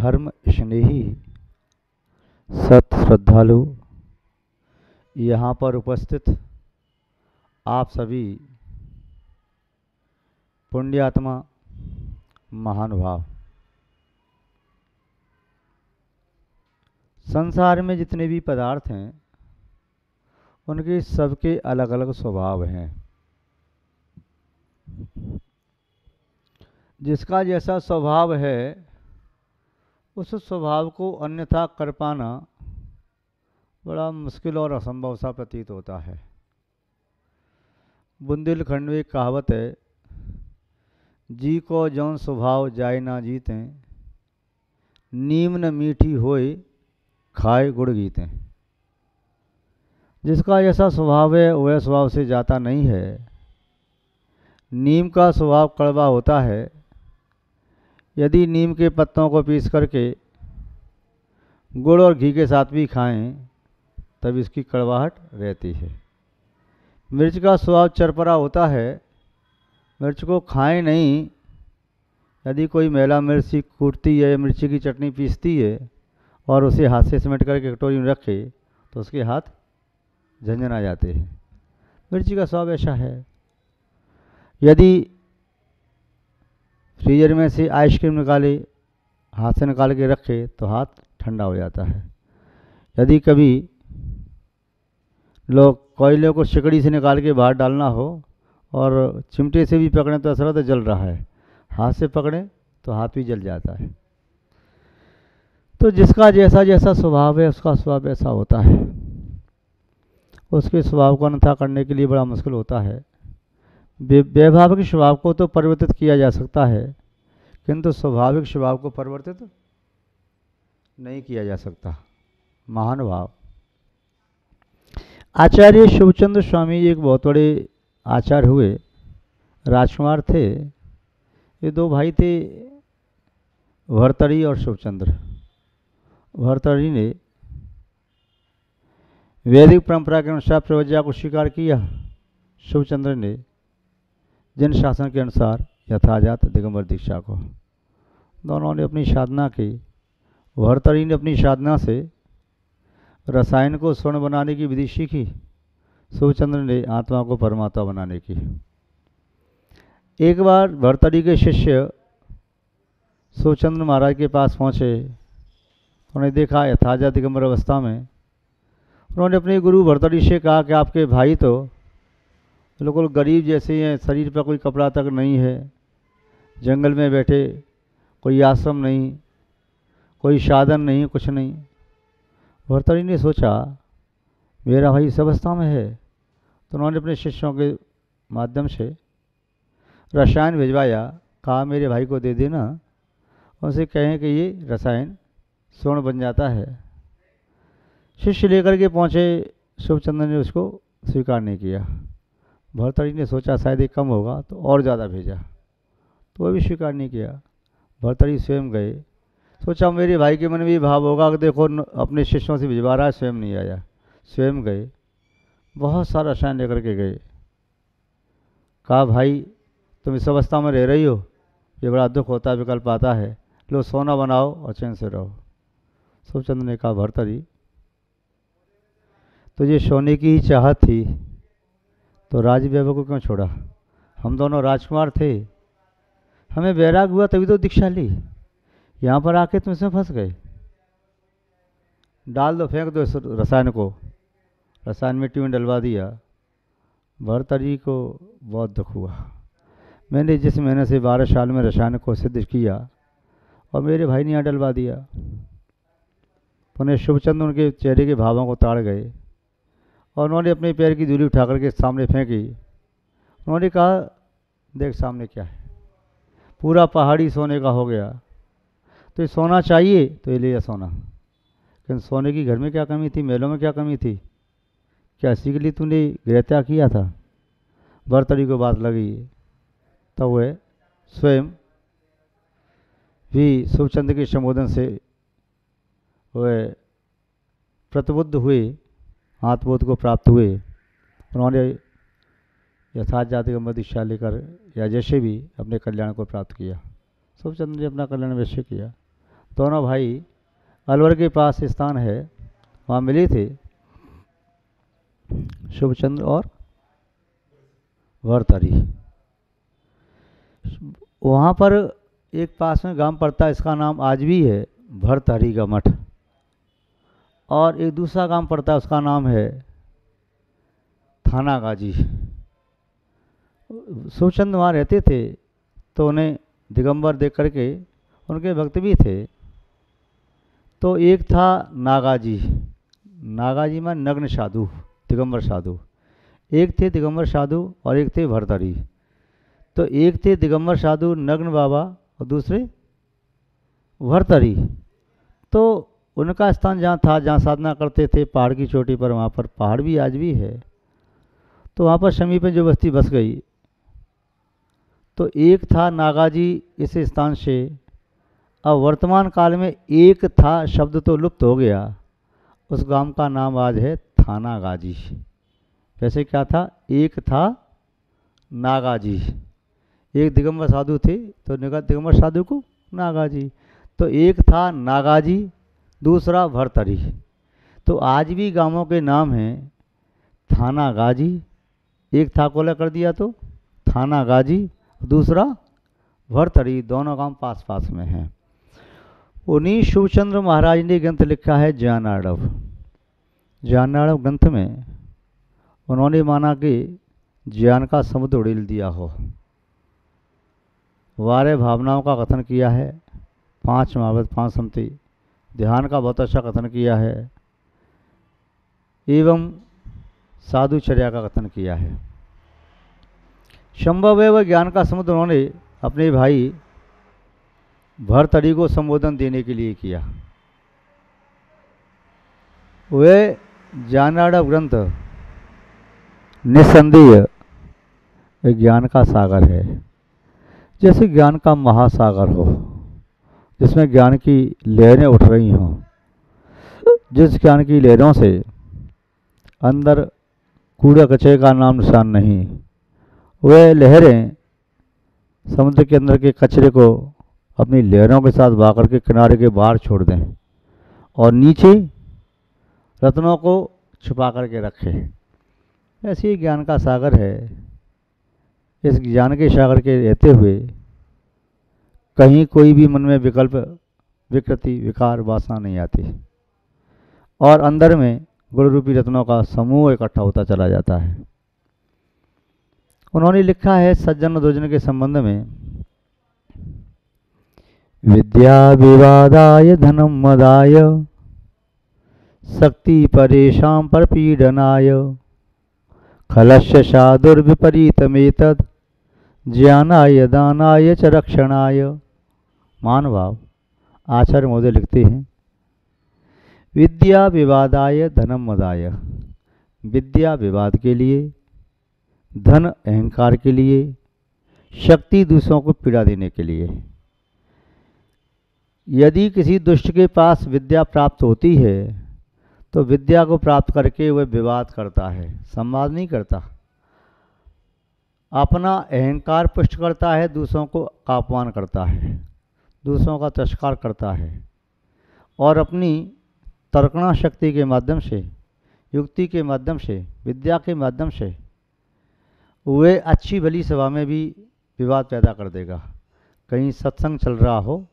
धर्म स्नेही सत श्रद्धालु यहाँ पर उपस्थित आप सभी पुण्यात्मा महानुभाव, संसार में जितने भी पदार्थ हैं उनके सबके अलग अलग स्वभाव हैं। जिसका जैसा स्वभाव है उस स्वभाव को अन्यथा कर पाना बड़ा मुश्किल और असंभव सा प्रतीत होता है। बुंदेलखंड में एक कहावत है, जी को जौन स्वभाव जाय ना जीतें, नीम न मीठी होए खाए गुड़ गीतें। जिसका जैसा स्वभाव है वह स्वभाव से जाता नहीं है। नीम का स्वभाव कड़वा होता है। यदि नीम के पत्तों को पीस करके गुड़ और घी के साथ भी खाएं तब इसकी कड़वाहट रहती है। मिर्च का स्वभाव चरपरा होता है। मिर्च को खाएं नहीं। यदि कोई महिला मिर्ची कूटती है, मिर्ची की चटनी पीसती है और उसे हाथ से समेट करके कटोरी में रखे तो उसके हाथ झंझना जाते हैं। मिर्ची का स्वभाव ऐसा है। यदि फ्रीजर में से आइसक्रीम निकाले, हाथ से निकाल के रखे तो हाथ ठंडा हो जाता है। यदि कभी लोग कोयले को सिकड़ी से निकाल के बाहर डालना हो और चिमटे से भी पकड़ें तो ऐसा लगता है जल रहा है, हाथ से पकड़ें तो हाथ भी जल जाता है। तो जिसका जैसा जैसा स्वभाव है उसका स्वभाव ऐसा होता है। उसके स्वभाव को अन्यथा करने के लिए बड़ा मुश्किल होता है। वैभाविक स्वभाव को तो परिवर्तित किया जा सकता है किंतु स्वाभाविक स्वभाव को परिवर्तित नहीं किया जा सकता। महानुभाव आचार्य शिवचंद्र स्वामी एक बहुत बड़े आचार्य हुए, राजकुमार थे। ये दो भाई थे, भर्तृहरि और शिवचंद्र। भर्तृहरि ने वैदिक परंपरा के अनुसार प्रवज्ञा को स्वीकार किया। शिवचंद्र ने जन शासन के अनुसार यथाजात दिगंबर दीक्षा को। दोनों ने अपनी साधना की। भर्तृहरि ने अपनी साधना से रसायन को स्वर्ण बनाने की विधि सीखी। शिवचंद्र ने आत्मा को परमात्मा बनाने की। एक बार भर्तृहरि के शिष्य शिवचंद्र महाराज के पास पहुँचे। उन्हें देखा यथाजात दिगंबर अवस्था में। उन्होंने अपने गुरु भर्तृहरि से कहा कि आपके भाई तो बिल्कुल गरीब जैसे हैं, शरीर पर कोई कपड़ा तक नहीं है, जंगल में बैठे, कोई आश्रम नहीं, कोई साधन नहीं, कुछ नहीं। भर्तृहरि ने सोचा मेरा भाई इस अवस्था में है, तो उन्होंने अपने शिष्यों के माध्यम से रसायन भिजवाया। कहा मेरे भाई को दे देना, उनसे कहें कि ये रसायन स्वर्ण बन जाता है। शिष्य लेकर के पहुँचे। शिवचंद्र ने उसको स्वीकार नहीं किया। भर्तृहरि ने सोचा शायद ये कम होगा तो और ज़्यादा भेजा, तो वह भी स्वीकार नहीं किया। भर्तृहरि स्वयं गए। सोचा मेरे भाई के मन में भी भाव होगा कि देखो अपने शिष्यों से भिजवा रहा है, स्वयं नहीं आया। स्वयं गए, बहुत सारा रसायन लेकर के गए। कहा भाई तुम इस अवस्था में रह रही हो, ये बड़ा दुख होता है, विकल्प आता है, लो सोना बनाओ और चैन से रहो। शिवचंद्र ने कहा भर्तृहरि तुझे सोने की ही चाहत थी तो राज वैभव को क्यों छोड़ा? हम दोनों राजकुमार थे, हमें वैराग हुआ तभी तो दीक्षा ली। यहाँ पर आके तुम इसमें फंस गए। डाल दो, फेंक दो इस रसायन को। रसायन मिट्टी में डलवा दिया। भर्तृहरि को बहुत दुख हुआ। मैंने जिस महीने से 12 साल में रसायन को सिद्ध किया और मेरे भाई ने यहाँ डलवा दिया। उन्हें शिवचंद्र उनके चेहरे के भावों को ताड़ गए और उन्होंने अपने पैर की धूली उठा करके सामने फेंकी। उन्होंने कहा देख सामने क्या है, पूरा पहाड़ी सोने का हो गया। तो ये सोना चाहिए तो ये ले जा सोना। लेकिन सोने की घर में क्या कमी थी, महलों में क्या कमी थी? क्या इसी के लिए तूने गृहत्याग किया था? भर्तृहरि को बात लगी। तब वह स्वयं भी शिवचंद्र के संबोधन से वह प्रतिबुद्ध हुए, आत्मबोध को प्राप्त हुए। उन्होंने यथाजात दिगंबर दीक्षा लेकर या जैसे भी अपने कल्याण को प्राप्त किया। शिवचंद्र ने अपना कल्याण वैसे किया। दोनों भाई अलवर के पास स्थान है, वहाँ मिले थे, शुभचंद्र और भर्तहरि। वहाँ पर एक पास में गांव पड़ता है, इसका नाम आज भी है भर्तहरि का मठ, और एक दूसरा गांव पड़ता है, उसका नाम है थानागाजी। शुभचंद्र वहाँ रहते थे तो उन्हें दिगंबर देख करके उनके भक्त भी थे। तो एक था नागाजी, नागाजी में नग्न साधु, दिगंबर साधु। एक थे दिगंबर साधु और एक थे भर्तहरि। तो एक थे दिगंबर साधु नग्न बाबा और दूसरे भर्तहरि। तो उनका स्थान जहाँ था, जहाँ साधना करते थे पहाड़ की चोटी पर, वहाँ पर पहाड़ भी आज भी है। तो वहाँ पर समीप में जो बस्ती बस गई, तो एक था नागाजी इस स्थान से। अब वर्तमान काल में एक था शब्द तो लुप्त हो गया, उस गांव का नाम आज है थानागाजी। वैसे क्या था, एक था नागाजी, एक दिगंबर साधु थे तो दिगंबर साधु को नागाजी। तो एक था नागाजी, दूसरा भर्तहरि। तो आज भी गांवों के नाम हैं थानागाजी, एक था को कर दिया तो थानागाजी, दूसरा भर्तहरि, दोनों गांव पास पास में हैं। उन्हीं शिवचंद्र महाराज ने ग्रंथ लिखा है ज्ञानार्णव। ज्ञानार्णव ग्रंथ में उन्होंने माना कि ज्ञान का समुद्र उड़ेल दिया हो, 12 भावनाओं का कथन किया है, 5 महावत 5 सम्मति, ध्यान का बहुत अच्छा कथन किया है, एवं साधुचर्या का कथन किया है। संभव है वह ज्ञान का समुद्र उन्होंने अपने भाई भर्तहरि को संबोधन देने के लिए किया। वे ज्ञानार्णव ग्रंथ निस्संदेह ज्ञान का सागर है, जैसे ज्ञान का महासागर हो, जिसमें ज्ञान की लहरें उठ रही हों, जिस ज्ञान की लहरों से अंदर कूड़ा कचरे का नाम निशान नहीं, वे लहरें समुद्र के अंदर के कचरे को अपनी लहरों के साथ बहा करके किनारे के बाहर छोड़ दें और नीचे रत्नों को छुपा करके रखें। ऐसे ही ज्ञान का सागर है। इस ज्ञान के सागर के रहते हुए कहीं कोई भी मन में विकल्प, विकृति, विकार, वासना नहीं आती और अंदर में गुण रूपी रत्नों का समूह इकट्ठा होता चला जाता है। उन्होंने लिखा है सज्जन दुर्जन के संबंध में, विद्या विवादाय धनम मदाय शक्ति परेशान पर पीडनाय खलस्य साधुर्विपरीतमेतद् ज्ञानाय दानाय च रक्षणाय। मानभाव आचार्य महोदय लिखते हैं, विद्या विवादाय धनम मदाय, विद्या विवाद के लिए, धन अहंकार के लिए, शक्ति दूसरों को पीड़ा देने के लिए। यदि किसी दुष्ट के पास विद्या प्राप्त होती है तो विद्या को प्राप्त करके वह विवाद करता है, संवाद नहीं करता, अपना अहंकार पुष्ट करता है, दूसरों को अपमान करता है, दूसरों का तिरस्कार करता है और अपनी तर्कणा शक्ति के माध्यम से, युक्ति के माध्यम से, विद्या के माध्यम से वे अच्छी भली सभा में भी विवाद पैदा कर देगा। कहीं सत्संग चल रहा हो,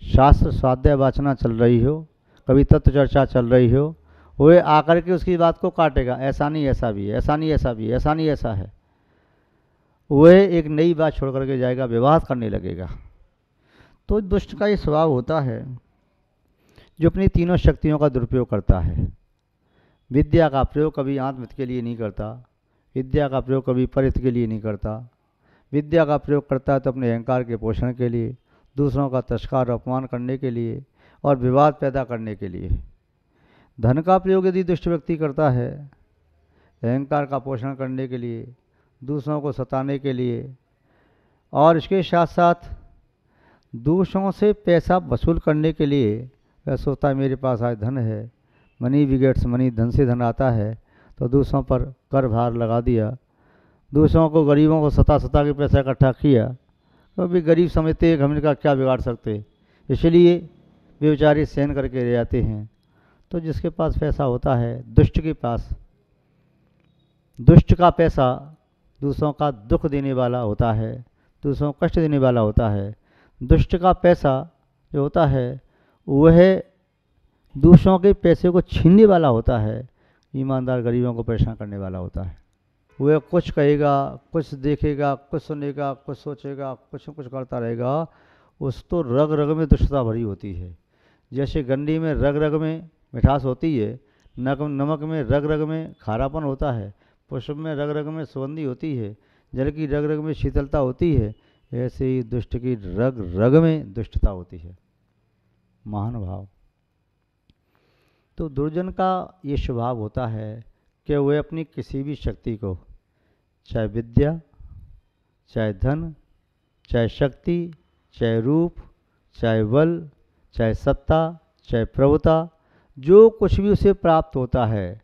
शास्त्र स्वाध्याय वाचना चल रही हो, कभी तत्व चर्चा चल रही हो, वे आकर के उसकी बात को काटेगा, ऐसा नहीं ऐसा भी है, ऐसा नहीं ऐसा भी है, ऐसा नहीं ऐसा है। वह एक नई बात छोड़ करके जाएगा, विवाद करने लगेगा। तो दुष्ट का ये स्वभाव होता है जो अपनी तीनों शक्तियों का दुरुपयोग करता है। विद्या का प्रयोग कभी आत्महित के लिए नहीं करता, विद्या का प्रयोग कभी परहित के लिए नहीं करता, विद्या का प्रयोग करता है तो अपने अहंकार के पोषण के लिए, दूसरों का तिरस्कार और अपमान करने के लिए और विवाद पैदा करने के लिए। धन का प्रयोग यदि दुष्ट व्यक्ति करता है अहंकार का पोषण करने के लिए, दूसरों को सताने के लिए और इसके साथ साथ दूसरों से पैसा वसूल करने के लिए, वह सोचता है मेरे पास आज धन है, मनी बिगेट्स मनी, धन से धन आता है, तो दूसरों पर कर भार लगा दिया, दूसरों को, गरीबों को सता सता के पैसा इकट्ठा किया, तो भी गरीब समझते हैं हम इनका क्या बिगाड़ सकते, इसलिए वे बेचारे सहन करके रह जाते हैं। तो जिसके पास पैसा होता है, दुष्ट के पास, दुष्ट का पैसा दूसरों का दुख देने वाला होता है, दूसरों को कष्ट देने वाला होता है। दुष्ट का पैसा जो होता है वह दूसरों के पैसे को छीनने वाला होता है, ईमानदार गरीबों को परेशान करने वाला होता है। वह कुछ कहेगा, कुछ देखेगा, कुछ सुनेगा, कुछ सोचेगा, कुछ न कुछ करता रहेगा। उस तो रग रग में दुष्टता भरी होती है। जैसे गंडी में रग रग में मिठास होती है, नमक में रग रग में खारापन होता है, पुष्प में रग रग में सुगंधी होती है, जल की रग रग में शीतलता होती है, ऐसे ही दुष्ट की रग रग में दुष्टता होती है। महान भाव। तो दुर्जन का ये स्वभाव होता है कि वह अपनी किसी भी शक्ति को, चाहे विद्या, चाहे धन, चाहे शक्ति, चाहे रूप, चाहे बल, चाहे सत्ता, चाहे प्रभुता, जो कुछ भी उसे प्राप्त होता है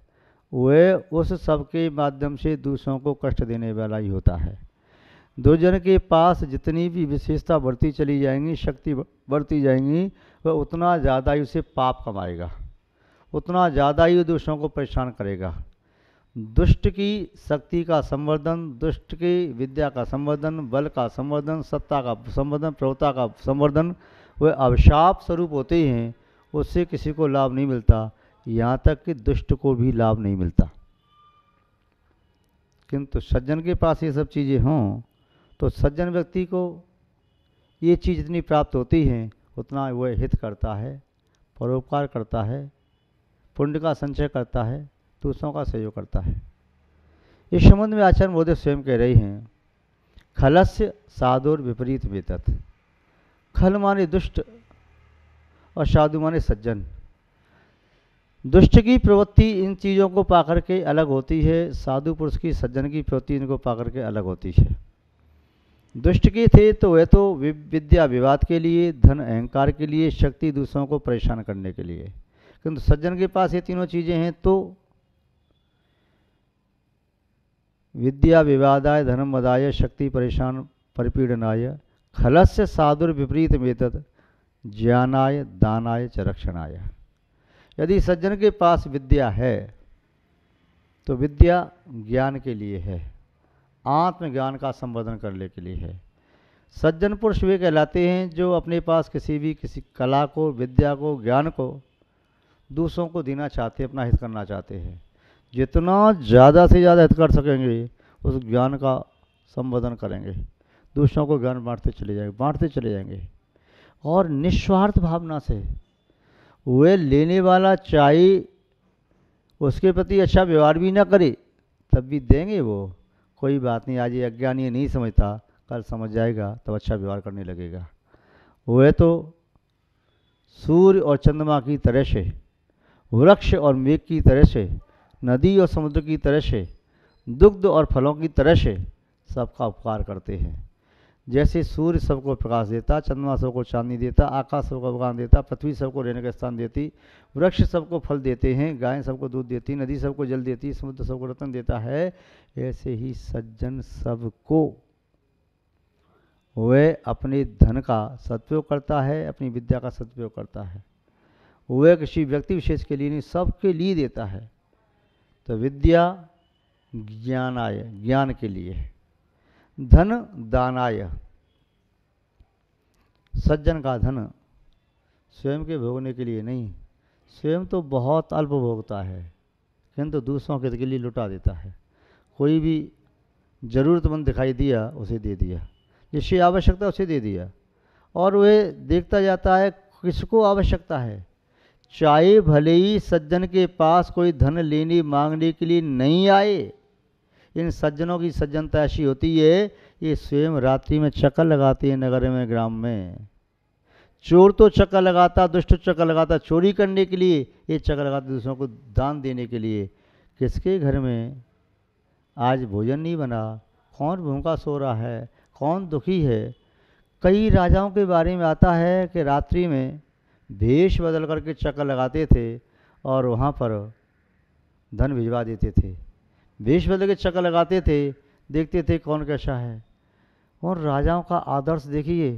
वह उस सब के माध्यम से दूसरों को कष्ट देने वाला ही होता है। दुर्जन के पास जितनी भी विशेषता बढ़ती चली जाएंगी, शक्ति बढ़ती जाएंगी, वह उतना ज़्यादा ही उसे पाप कमाएगा, उतना ज़्यादा ही दूसरों को परेशान करेगा। दुष्ट की शक्ति का संवर्धन, दुष्ट की विद्या का संवर्धन, बल का संवर्धन, सत्ता का संवर्धन, प्रभुता का संवर्धन, वह अभिशाप स्वरूप होते हैं। उससे किसी को लाभ नहीं मिलता, यहाँ तक कि दुष्ट को भी लाभ नहीं मिलता। किंतु सज्जन के पास ये सब चीज़ें हों तो सज्जन व्यक्ति को ये चीज़ इतनी प्राप्त होती हैं, उतना वह हित करता है, परोपकार करता है, पुण्य का संचय करता है, दूसरों का सहयोग करता है। इस संबंध में आचार्य मोदी स्वयं कह रहे हैं, खलस्य साधुर विपरीत वेतत। खल माने दुष्ट और साधु माने सज्जन। दुष्ट की प्रवृत्ति इन चीज़ों को पाकर के अलग होती है, साधु पुरुष की, सज्जन की प्रवृत्ति इनको पाकर के अलग होती है। दुष्ट के थे तो वह तो विद्या विवाद के लिए, धन अहंकार के लिए, शक्ति दूसरों को परेशान करने के लिए। किंतु सज्जन के पास ये तीनों चीज़ें हैं तो विद्या विवादाय, धर्म मदाय, शक्ति परेशान परिपीड़नाय, खलस्य साधुर विपरीत वेतत, ज्ञानाय दानाय च रक्षणाय। यदि सज्जन के पास विद्या है तो विद्या ज्ञान के लिए है, आत्मज्ञान का संवर्धन करने के लिए है। सज्जन पुरुष वे कहलाते हैं जो अपने पास किसी कला को, विद्या को, ज्ञान को दूसरों को देना चाहते हैं, अपना हित करना चाहते हैं। जितना ज़्यादा से ज़्यादा हित कर सकेंगे उस ज्ञान का संवर्धन करेंगे, दूसरों को ज्ञान बांटते चले जाएंगे और निस्वार्थ भावना से। वे लेने वाला चाहे उसके प्रति अच्छा व्यवहार भी ना करे तब भी देंगे वो, कोई बात नहीं, आज ये अज्ञानी नहीं समझता, कल समझ जाएगा तब अच्छा व्यवहार करने लगेगा। वह तो सूर्य और चंद्रमा की तरह से, वृक्ष और मेघ की तरह से, नदी और समुद्र की तरह से, दुग्ध और फलों की तरह से सबका उपकार करते हैं। जैसे सूर्य सबको प्रकाश देता, चंद्रमा सबको चांदनी देता, आकाश सबको भगवान देता, पृथ्वी सबको रहने का स्थान देती, वृक्ष सबको फल देते हैं, गायें सबको दूध देती, नदी सबको जल देती, समुद्र सबको रत्न देता है, ऐसे ही सज्जन सबको वह अपने धन का सदुपयोग करता है, अपनी विद्या का सदुपयोग करता है। वह किसी व्यक्ति विशेष के लिए नहीं, सबके लिए देता है। तो विद्या ज्ञानाय, ज्ञान के लिए, धन दानाय। सज्जन का धन स्वयं के भोगने के लिए नहीं, स्वयं तो बहुत अल्प भोगता है किंतु दूसरों के लिए लुटा देता है। कोई भी ज़रूरतमंद दिखाई दिया उसे दे दिया, जिसकी आवश्यकता उसे दे दिया, और वह देखता जाता है किसको आवश्यकता है। चाहे भले ही सज्जन के पास कोई धन लेने मांगने के लिए नहीं आए, इन सज्जनों की सज्जनता ऐसी होती है, ये स्वयं रात्रि में चक्कर लगाते हैं नगर में, ग्राम में। चोर तो चक्कर लगाता, दुष्ट चक्कर लगाता चोरी करने के लिए, ये चक्कर लगाते दूसरों को दान देने के लिए। किसके घर में आज भोजन नहीं बना, कौन भूखा सो रहा है, कौन दुखी है। कई राजाओं के बारे में आता है कि रात्रि में भेष बदल करके चक्कर लगाते थे और वहाँ पर धन भिजवा देते थे। भेष बदल के चक्कर लगाते थे, देखते थे कौन कैसा है। और राजाओं का आदर्श देखिए,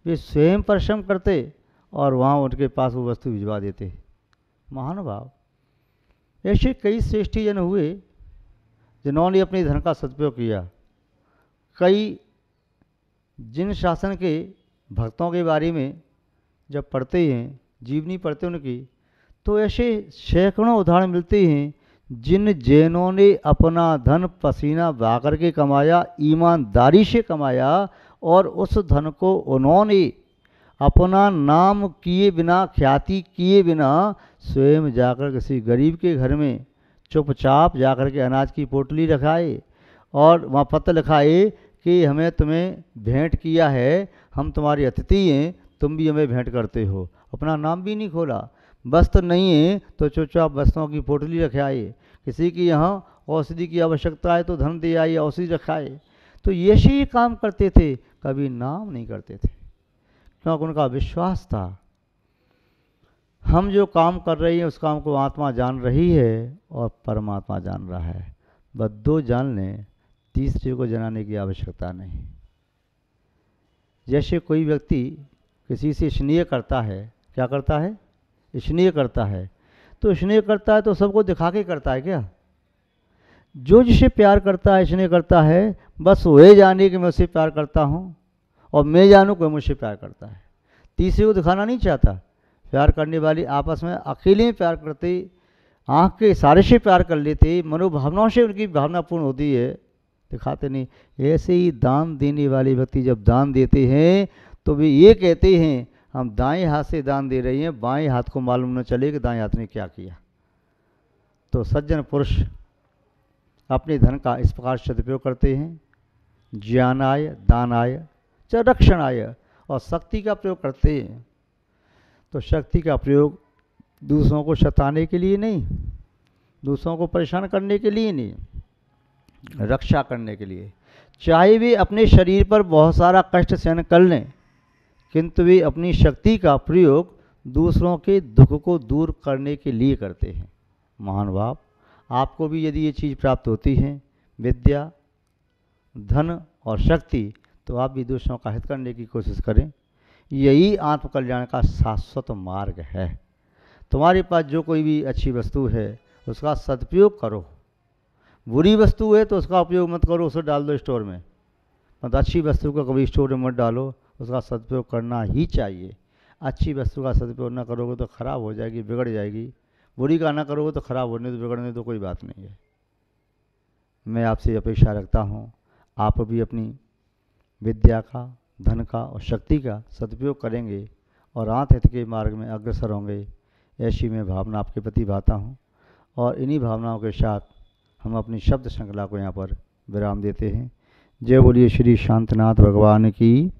वे स्वयं परिश्रम करते और वहाँ उनके पास वो वस्तु भिजवा देते। महानुभाव, ऐसे कई श्रेष्ठी जन हुए जिन्होंने अपने धन का सदुपयोग किया। कई जिन शासन के भक्तों के बारे में जब पढ़ते हैं, जीवनी पढ़ते उनकी, तो ऐसे सैकड़ों उदाहरण मिलते हैं जिन जैनों ने अपना धन पसीना बहा करके कमाया, ईमानदारी से कमाया, और उस धन को उन्होंने अपना नाम किए बिना, ख्याति किए बिना स्वयं जाकर किसी गरीब के घर में चुपचाप जाकर के अनाज की पोटली रखाए और वहाँ पत्र लिखाए कि हमें तुम्हें भेंट किया है, हम तुम्हारे अतिथि हैं, तुम भी हमें भेंट करते हो। अपना नाम भी नहीं खोला। वस्त्र नहीं है तो चुपचाप वस्त्रों की पोटली रखाए। किसी की यहाँ औषधि की आवश्यकता है तो धन दे आई, औषधि रखाए। तो ये ही काम करते थे, कभी नाम नहीं करते थे, क्योंकि उनका विश्वास था हम जो काम कर रहे हैं उस काम को आत्मा जान रही है और परमात्मा जान रहा है। बस दो जान लें, तीसरे को जनाने की आवश्यकता नहीं। जैसे कोई व्यक्ति किसी से स्नेह करता है, क्या करता है? स्नेह करता है। तो स्नेह करता है तो सबको दिखा के करता है क्या? जो जिसे प्यार करता है, स्नेह करता है, बस वही जाने कि मैं उससे प्यार करता हूँ और मैं जानूँ कोई मुझसे प्यार करता है। तीसरे को दिखाना नहीं चाहता। प्यार करने वाले आपस में अकेले में प्यार करते, आँख के इशारे से प्यार कर लेते, मनोभावनाओं से उनकी भावना पूर्ण होती है, दिखाते नहीं। ऐसे ही दान देने वाले व्यक्ति जब दान देते हैं तो वे ये कहते हैं हम दाएं हाथ से दान दे रहे हैं, बाएं हाथ को मालूम न चले कि दाएं हाथ ने क्या किया। तो सज्जन पुरुष अपने धन का इस प्रकार सदुपयोग करते हैं, ज्ञानाय, दानाय च रक्षणाय, और शक्ति का प्रयोग करते हैं। तो शक्ति का प्रयोग दूसरों को सताने के लिए नहीं, दूसरों को परेशान करने के लिए नहीं, रक्षा करने के लिए। चाहे वे अपने शरीर पर बहुत सारा कष्ट सहन कर लें, किंतु वे अपनी शक्ति का प्रयोग दूसरों के दुख को दूर करने के लिए करते हैं। महानुभाव, आपको भी यदि ये चीज़ प्राप्त होती है, विद्या, धन और शक्ति, तो आप भी दूसरों का हित करने की कोशिश करें। यही आत्मकल्याण का शाश्वत मार्ग है। तुम्हारे पास जो कोई भी अच्छी वस्तु है उसका सदुपयोग करो। बुरी वस्तु है तो उसका उपयोग मत करो, उसे डाल दो स्टोर में। मतलब अच्छी वस्तु को कभी स्टोर में मत डालो, उसका सदुपयोग करना ही चाहिए। अच्छी वस्तु का सदुपयोग ना करोगे तो खराब हो जाएगी, बिगड़ जाएगी। बुरी का ना करोगे तो खराब होने तो बिगड़ने तो कोई बात नहीं है। मैं आपसे अपेक्षा रखता हूँ आप भी अपनी विद्या का, धन का और शक्ति का सदुपयोग करेंगे और आत्महित के मार्ग में अग्रसर होंगे, ऐसी मैं भावना आपके प्रति भाता हूँ। और इन्हीं भावनाओं के साथ हम अपनी शब्द श्रृंखला को यहाँ पर विराम देते हैं। जय बोलिए श्री शांतनाथ भगवान की।